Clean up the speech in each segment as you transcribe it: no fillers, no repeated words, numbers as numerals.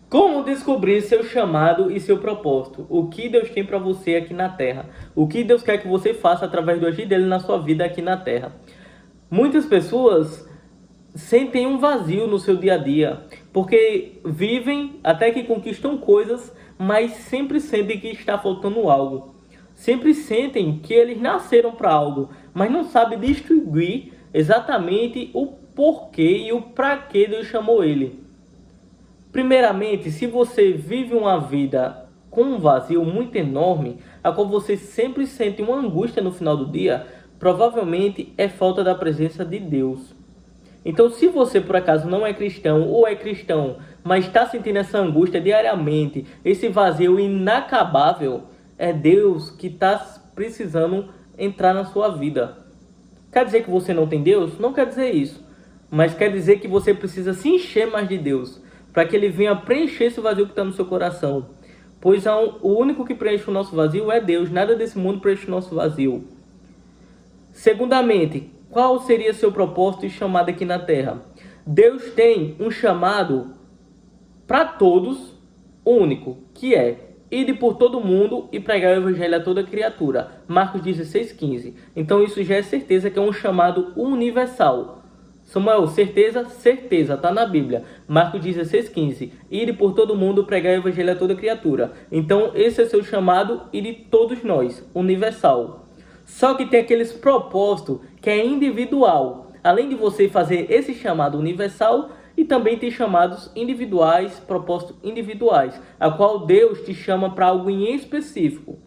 Como descobrir seu chamado e seu propósito? O que Deus tem para você aqui na Terra? O que Deus quer que você faça através do agir dele na sua vida aqui na Terra? Muitas pessoas sentem um vazio no seu dia a dia, porque vivem até que conquistam coisas, mas sempre sentem que está faltando algo. Sempre sentem que eles nasceram para algo, mas não sabem distinguir exatamente o porquê e o para que Deus chamou ele. Primeiramente, se você vive uma vida com um vazio muito enorme, a qual você sempre sente uma angústia no final do dia, provavelmente é falta da presença de Deus. Então, se você por acaso não é cristão ou é cristão, mas está sentindo essa angústia diariamente, esse vazio inacabável, é Deus que está precisando entrar na sua vida. Quer dizer que você não tem Deus? Não quer dizer isso. Mas quer dizer que você precisa se encher mais de Deus, para que Ele venha preencher esse vazio que está no seu coração. Pois o único que preenche o nosso vazio é Deus. Nada desse mundo preenche o nosso vazio. Segundamente, qual seria seu propósito e chamado aqui na Terra? Deus tem um chamado para todos, único, que é: ide por todo mundo e pregar o evangelho a toda criatura. Marcos 16:15. Então isso já é certeza que é um chamado universal. Samuel, certeza? Certeza, está na Bíblia. Marcos 16:15. Ide por todo mundo pregar o evangelho a toda criatura. Então esse é seu chamado e de todos nós, universal. Só que tem aqueles propósitos que é individual. Além de você fazer esse chamado universal, e também tem chamados individuais, propósitos individuais, a qual Deus te chama para algo em específico.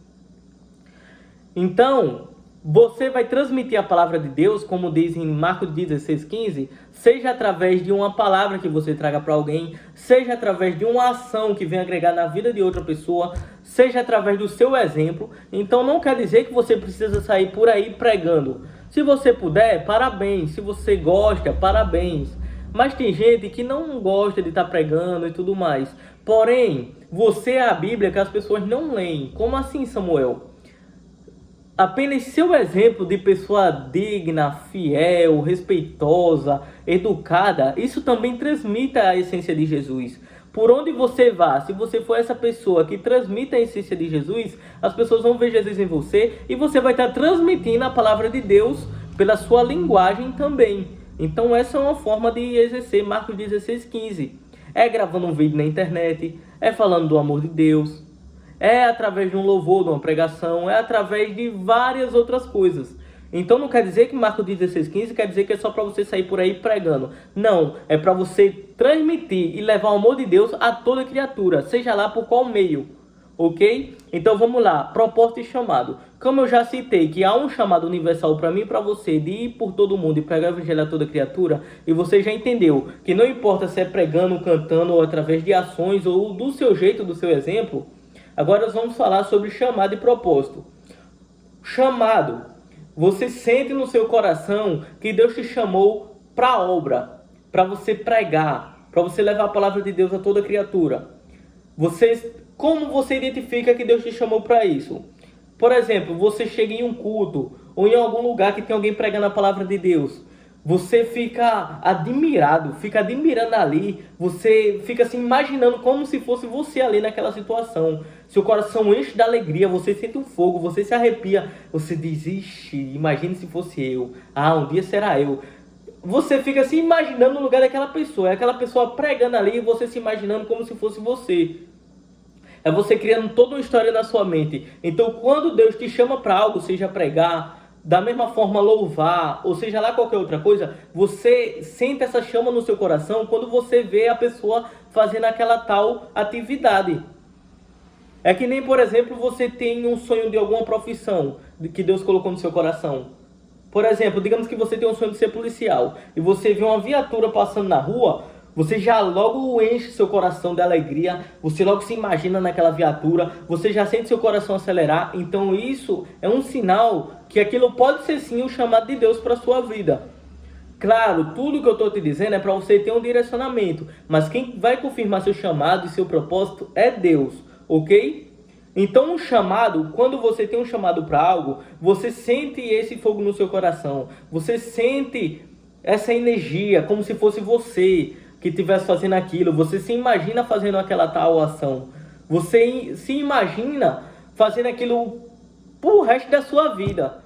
Então, você vai transmitir a palavra de Deus, como diz em Marcos 16:15, seja através de uma palavra que você traga para alguém, seja através de uma ação que venha agregar na vida de outra pessoa, seja através do seu exemplo. Então não quer dizer que você precisa sair por aí pregando. Se você puder, parabéns. Se você gosta, parabéns. Mas tem gente que não gosta de estar pregando e tudo mais. Porém, você é a Bíblia que as pessoas não leem. Como assim, Samuel? Apenas seu exemplo de pessoa digna, fiel, respeitosa, educada, isso também transmite a essência de Jesus. Por onde você vá, se você for essa pessoa que transmite a essência de Jesus, as pessoas vão ver Jesus em você e você vai estar transmitindo a palavra de Deus pela sua linguagem também. Então essa é uma forma de exercer Marcos 16:15. É gravando um vídeo na internet, é falando do amor de Deus, é através de um louvor, de uma pregação, é através de várias outras coisas. Então não quer dizer que Marcos 16:15 quer dizer que é só para você sair por aí pregando. Não, é para você transmitir e levar o amor de Deus a toda criatura, seja lá por qual meio. Ok? Então vamos lá, propósito e chamado. Como eu já citei que há um chamado universal para mim e para você de ir por todo mundo e pregar o evangelho a toda criatura, e você já entendeu que não importa se é pregando, cantando ou através de ações ou do seu jeito, do seu exemplo, agora nós vamos falar sobre chamado e propósito. Chamado, você sente no seu coração que Deus te chamou para a obra, para você pregar, para você levar a palavra de Deus a toda criatura. Como você identifica que Deus te chamou para isso? Por exemplo, você chega em um culto ou em algum lugar que tem alguém pregando a palavra de Deus. Você fica admirado, fica admirando ali, você fica se imaginando como se fosse você ali naquela situação. Seu coração enche de alegria, você sente um fogo, você se arrepia, você diz: ixi, imagine se fosse eu, um dia será eu. Você fica se imaginando no lugar daquela pessoa, é aquela pessoa pregando ali e você se imaginando como se fosse você. É você criando toda uma história na sua mente. Então quando Deus te chama para algo, seja pregar, da mesma forma louvar, ou seja lá qualquer outra coisa, você sente essa chama no seu coração quando você vê a pessoa fazendo aquela tal atividade. É que nem, por exemplo, você tem um sonho de alguma profissão que Deus colocou no seu coração. Por exemplo, digamos que você tem um sonho de ser policial e você vê uma viatura passando na rua, você já logo enche seu coração de alegria, você logo se imagina naquela viatura, você já sente seu coração acelerar. Então isso é um sinal que aquilo pode ser sim o chamado de Deus para a sua vida. Claro, tudo que eu estou te dizendo é para você ter um direcionamento, mas quem vai confirmar seu chamado e seu propósito é Deus, ok? Então um chamado, quando você tem um chamado para algo, você sente esse fogo no seu coração, você sente essa energia como se fosse você. que estivesse fazendo aquilo, você se imagina fazendo aquela tal ação, você se imagina fazendo aquilo pro resto da sua vida.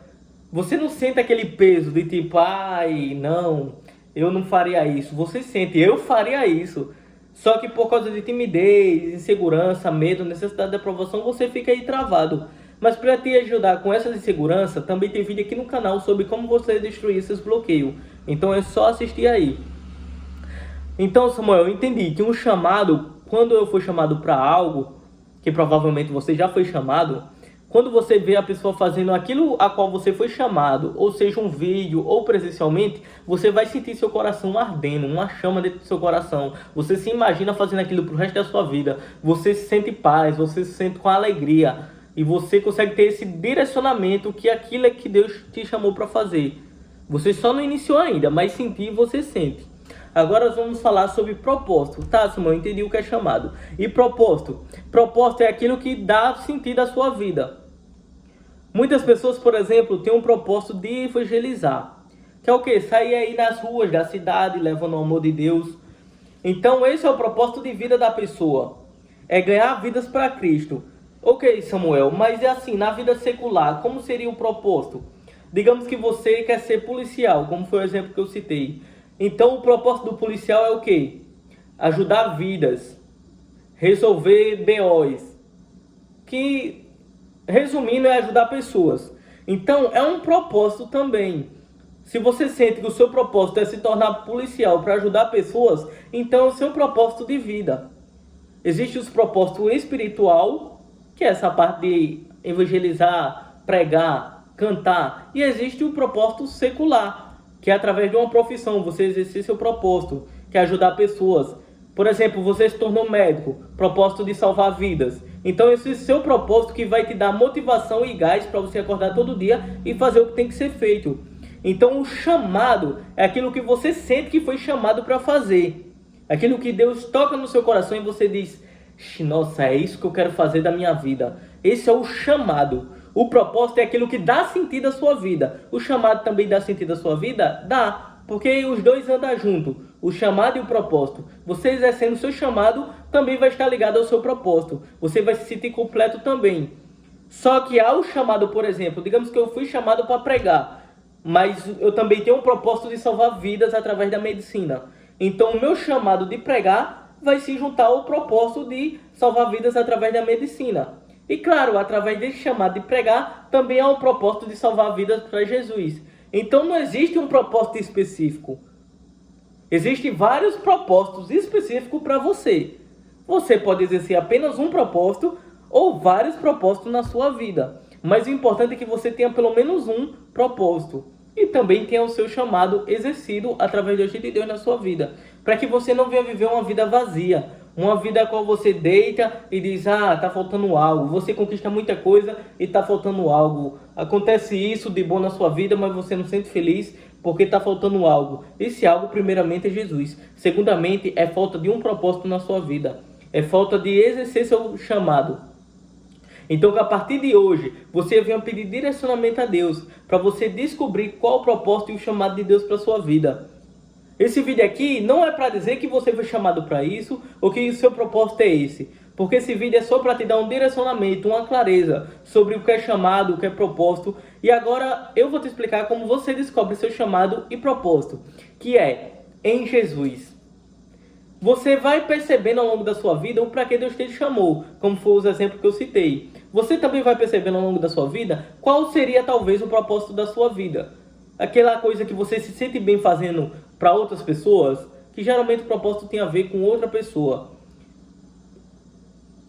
Você não sente aquele peso de tipo, ai, não, eu não faria isso. Você sente, eu faria isso. Só que por causa de timidez, insegurança, medo, necessidade de aprovação, você fica aí travado. Mas para te ajudar com essa insegurança, também tem vídeo aqui no canal sobre como você destruir esses bloqueios. Então é só assistir aí. Então, Samuel, eu entendi que um chamado, quando eu for chamado para algo, que provavelmente você já foi chamado, quando você vê a pessoa fazendo aquilo a qual você foi chamado, ou seja, um vídeo ou presencialmente, você vai sentir seu coração ardendo, uma chama dentro do seu coração. Você se imagina fazendo aquilo pro resto da sua vida. Você se sente paz, você se sente com alegria. E você consegue ter esse direcionamento que aquilo é que Deus te chamou para fazer. Você só não iniciou ainda, mas sentir você sente. Agora nós vamos falar sobre propósito. Tá, Samuel, eu entendi o que é chamado. E propósito? Propósito é aquilo que dá sentido à sua vida. Muitas pessoas, por exemplo, têm um propósito de evangelizar. Que é o quê? Sair aí nas ruas da cidade, levando o amor de Deus. Então esse é o propósito de vida da pessoa. É ganhar vidas para Cristo. Ok, Samuel, mas é assim, na vida secular, como seria o propósito? Digamos que você quer ser policial, como foi o exemplo que eu citei. Então o propósito do policial é o quê? Ajudar vidas, resolver BOs, que resumindo é ajudar pessoas. Então é um propósito também. Se você sente que o seu propósito é se tornar policial para ajudar pessoas, então é o seu propósito de vida. Existe o propósito espiritual, que é essa parte de evangelizar, pregar, cantar. E existe o propósito secular, que é através de uma profissão, você exercer seu propósito, que é ajudar pessoas. Por exemplo, você se tornou médico, propósito de salvar vidas. Então esse é o seu propósito que vai te dar motivação e gás para você acordar todo dia e fazer o que tem que ser feito. Então o chamado é aquilo que você sente que foi chamado para fazer. Aquilo que Deus toca no seu coração e você diz, nossa, é isso que eu quero fazer da minha vida. Esse é o chamado. O propósito é aquilo que dá sentido à sua vida. O chamado também dá sentido à sua vida? Dá, porque os dois andam juntos. O chamado e o propósito. Você exercendo o seu chamado também vai estar ligado ao seu propósito. Você vai se sentir completo também. Só que ao chamado, por exemplo, digamos que eu fui chamado para pregar, mas eu também tenho um propósito de salvar vidas através da medicina. Então o meu chamado de pregar vai se juntar ao propósito de salvar vidas através da medicina. E claro, através desse chamado de pregar, também há o propósito de salvar vidas para Jesus. Então não existe um propósito específico. Existem vários propósitos específicos para você. Você pode exercer apenas um propósito ou vários propósitos na sua vida. Mas o importante é que você tenha pelo menos um propósito. E também tenha o seu chamado exercido através do agir de Deus na sua vida. Para que você não venha viver uma vida vazia. Uma vida a qual você deita e diz, tá faltando algo. Você conquista muita coisa e tá faltando algo. Acontece isso de bom na sua vida, mas você não se sente feliz porque tá faltando algo. Esse algo, primeiramente, é Jesus. Segundamente, é falta de um propósito na sua vida. É falta de exercer seu chamado. Então, que a partir de hoje, você venha pedir direcionamento a Deus para você descobrir qual o propósito e o chamado de Deus para sua vida. Esse vídeo aqui não é para dizer que você foi chamado para isso ou que o seu propósito é esse. Porque esse vídeo é só para te dar um direcionamento, uma clareza sobre o que é chamado, o que é propósito. E agora eu vou te explicar como você descobre seu chamado e propósito, que é em Jesus. Você vai percebendo ao longo da sua vida o para que Deus te chamou, como foi os exemplos que eu citei. Você também vai percebendo ao longo da sua vida qual seria talvez o propósito da sua vida. Aquela coisa que você se sente bem fazendo para outras pessoas, que geralmente o propósito tem a ver com outra pessoa.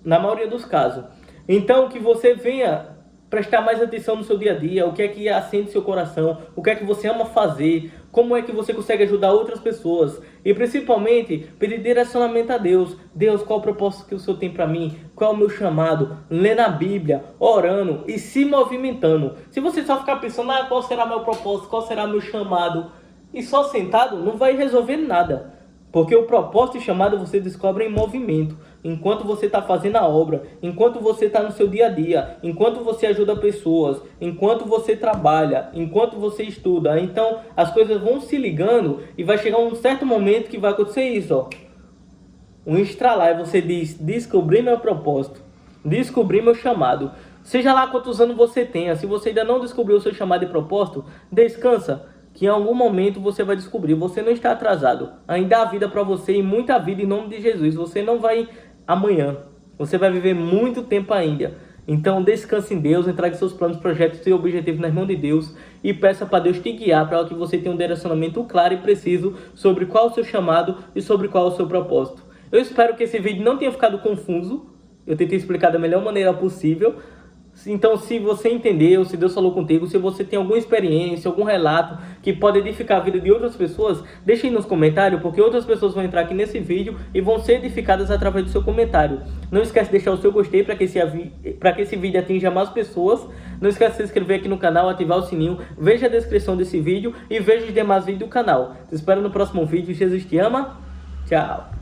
Na maioria dos casos. Então que você venha prestar mais atenção no seu dia a dia, o que é que acende seu coração, o que é que você ama fazer, como é que você consegue ajudar outras pessoas e principalmente pedir direcionamento a Deus. Deus, qual o propósito que o Senhor tem para mim? Qual é o meu chamado? Lendo a Bíblia, orando e se movimentando. Se você só ficar pensando, qual será meu propósito, qual será meu chamado, e só sentado, não vai resolver nada. Porque o propósito e chamado você descobre em movimento. enquanto você está fazendo a obra, enquanto você está no seu dia a dia, enquanto você ajuda pessoas, enquanto você trabalha, enquanto você estuda. Então as coisas vão se ligando e vai chegar um certo momento que vai acontecer isso, ó. Um estralar e você diz: descobri meu propósito, descobri meu chamado. Seja lá quantos anos você tenha, se você ainda não descobriu o seu chamado e propósito, descansa, que em algum momento você vai descobrir. Você não está atrasado. Ainda há vida para você e muita vida em nome de Jesus. Você não vai amanhã. Você vai viver muito tempo ainda. Então descanse em Deus, entregue seus planos, projetos e objetivos nas mãos de Deus e peça para Deus te guiar para que você tenha um direcionamento claro e preciso sobre qual é o seu chamado e sobre qual é o seu propósito. Eu espero que esse vídeo não tenha ficado confuso. Eu tentei explicar da melhor maneira possível. Então, se você entendeu, se Deus falou contigo, se você tem alguma experiência, algum relato que pode edificar a vida de outras pessoas, deixe aí nos comentários, porque outras pessoas vão entrar aqui nesse vídeo e vão ser edificadas através do seu comentário. Não esquece de deixar o seu gostei para que esse vídeo atinja mais pessoas. Não esquece de se inscrever aqui no canal, ativar o sininho, veja a descrição desse vídeo e veja os demais vídeos do canal. Te espero no próximo vídeo. Jesus te ama. Tchau.